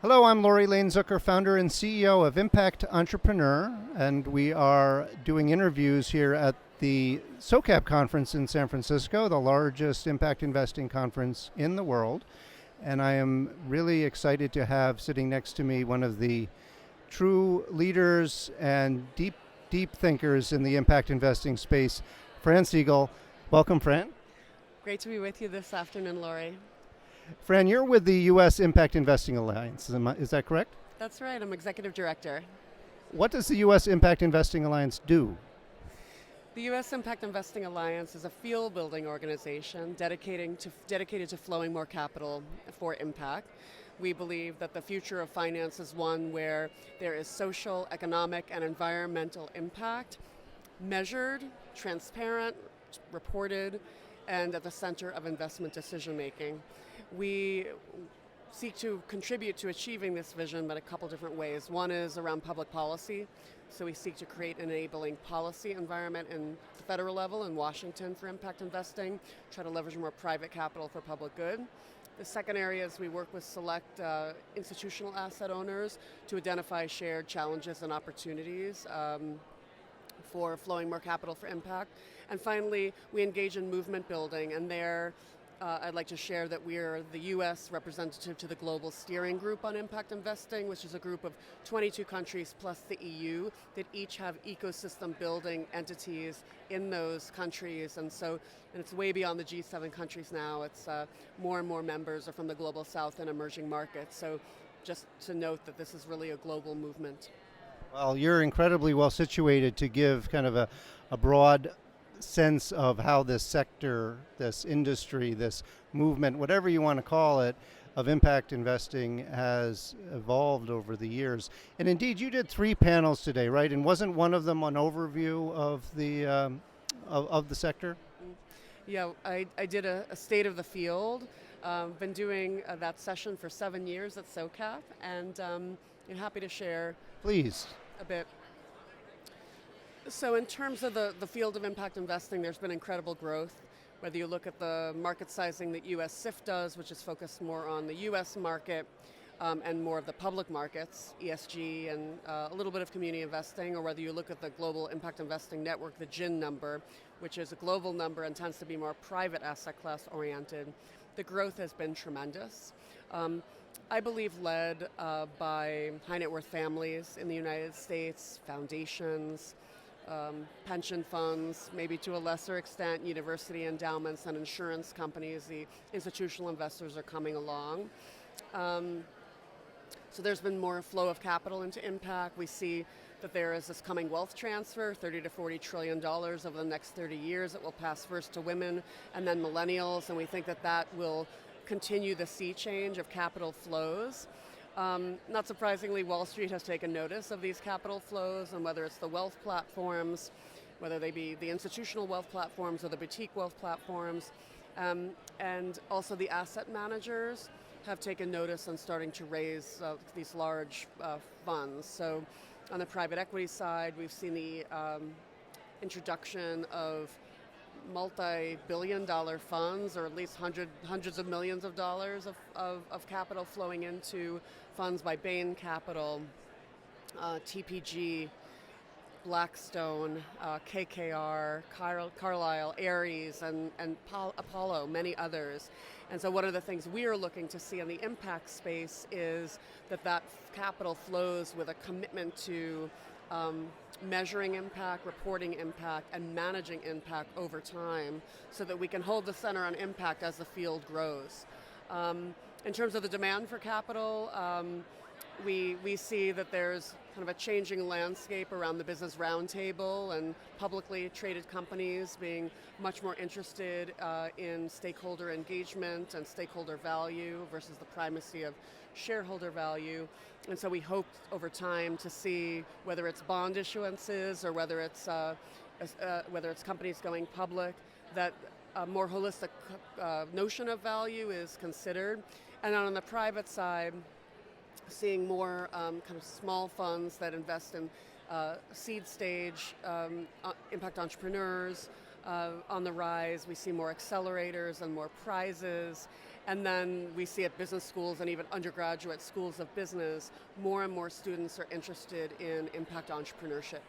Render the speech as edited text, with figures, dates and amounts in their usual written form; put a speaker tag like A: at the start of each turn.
A: Hello, I'm Laurie Lane-Zucker, founder and CEO of Impact Entrepreneur, and we are doing interviews here at the SOCAP conference in San Francisco, the largest impact investing conference in the world. And I am really excited to have sitting next to me one of the true leaders and deep thinkers in the impact investing space, Fran Seegull. Welcome, Fran.
B: Great to be with you this afternoon, Laurie.
A: Fran, you're with the U.S. Impact Investing Alliance, is that correct?
B: That's right, I'm executive director.
A: What does the U.S. Impact Investing Alliance do?
B: The U.S. Impact Investing Alliance is a field-building organization dedicated to flowing more capital for impact. We believe that the future of finance is one where there is social, economic, and environmental impact, measured, transparent, reported, and at the center of investment decision-making. We seek to contribute to achieving this vision in a couple different ways. One is around public policy. So we seek to create an enabling policy environment in the federal level in Washington for impact investing, try to leverage more private capital for public good. The second area is we work with select institutional asset owners to identify shared challenges and opportunities for flowing more capital for impact. And finally, we engage in movement building, and there I'd like to share that we are the U.S. representative to the Global Steering Group on Impact Investing, which is a group of 22 countries plus the EU that each have ecosystem building entities in those countries. And it's way beyond the G7 countries now. It's more and more members are from the Global South and emerging markets. So just to note that this is really a global movement.
A: Well, you're incredibly well situated to give kind of a broad sense of how this sector, this industry, this movement, whatever you want to call it, of impact investing has evolved over the years. And indeed, you did 3 panels today, right? And wasn't one of them an overview of the sector?
B: Yeah, I did a state of the field. Been doing that session for 7 years at SOCAP, and I'm happy to share.
A: Please.
B: A bit. So in terms of the field of impact investing, there's been incredible growth. Whether you look at the market sizing that US SIF does, which is focused more on the US market and more of the public markets, ESG and a little bit of community investing, or whether you look at the Global Impact Investing Network, the GIN number, which is a global number and tends to be more private asset class oriented, the growth has been tremendous. I believe led by high net worth families in the United States, foundations, pension funds, maybe to a lesser extent university endowments and insurance companies. The institutional investors are coming along. So there's been more flow of capital into impact. We see that there is this coming wealth transfer, $30 to $40 trillion over the next 30 years. It will pass first to women and then millennials, and we think that that will continue the sea change of capital flows. Not surprisingly, Wall Street has taken notice of these capital flows, and whether it's the wealth platforms, whether they be the institutional wealth platforms or the boutique wealth platforms, and also the asset managers have taken notice and starting to raise these large funds. So on the private equity side, we've seen the introduction of multi-billion-dollar funds, or at least hundreds of millions of dollars of capital flowing into funds by Bain Capital, TPG, Blackstone, KKR, Carlyle, Ares, and Apollo, many others. And so one of the things we are looking to see in the impact space is that capital flows with a commitment to measuring impact, reporting impact, and managing impact over time so that we can hold the center on impact as the field grows. In terms of the demand for capital, we see that there's kind of a changing landscape around the business roundtable and publicly traded companies being much more interested in stakeholder engagement and stakeholder value versus the primacy of shareholder value. And so we hope over time to see whether it's bond issuances or whether it's companies going public, that a more holistic notion of value is considered. And on the private side, seeing more kind of small funds that invest in seed stage impact entrepreneurs on the rise. We see more accelerators and more prizes. And then we see at business schools and even undergraduate schools of business, more and more students are interested in impact entrepreneurship.